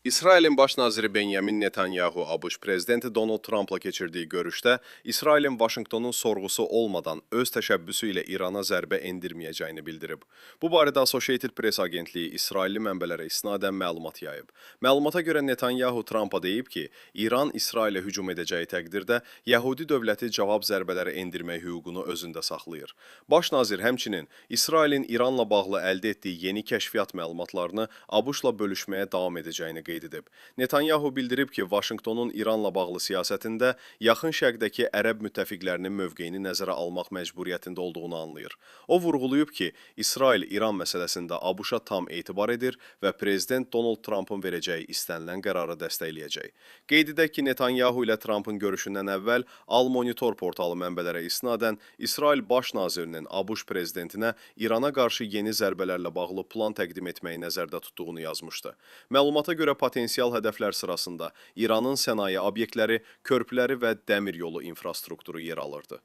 İsrailin baş naziri Benyamin Netanyahu ABŞ prezidenti Donald Trumpla keçirdiyi görüşdə İsrailin Vaşinqtonun sorğusu olmadan öz təşəbbüsü ilə İrana zərbə endirməyəcəyini bildirib. Bu barədə Associated Press agentliyi İsrailli mənbələrə isnadən məlumat yayıb. Məlumata görə Netanyahu Trumpa deyib ki, İran İsrailə hücum edəcəyi təqdirdə Yəhudi dövləti cavab zərbələri endirmək hüququnu özündə saxlayır. Baş nazir həmçinin İsrailin İranla bağlı əldə etdiyi yeni kəşfiyyat məlumatlarını ABŞ-la bölüşməyə davam edəcəyini qeyd edib. Netanyahu bildirib ki, Vaşinqtonun İranla bağlı siyasətində Yaxın Şərqdəki ərəb müttəfiqlərinin mövqeyini nəzərə almaq məcburiyyətində olduğunu anlayır. O vurğulayıb ki, İsrail İran məsələsində ABŞ-a tam etibar edir və prezident Donald Trumpın verəcəyi istənilən qərarı dəstəkləyəcək. Qeyd edək ki, Netanyahu ilə Trumpın görüşündən əvvəl Al Monitor portalı mənbələrə isnadən İsrail baş nazirinin ABŞ prezidentinə İrana qarşı yeni zərbələrlə bağlı plan təqdim etməyi nəzərdə tutduğunu yazmışdı. Məlumata görə potensial hədəflər sırasında İranın sənaye obyektləri, körpüləri və dəmir yolu infrastrukturu yer alırdı.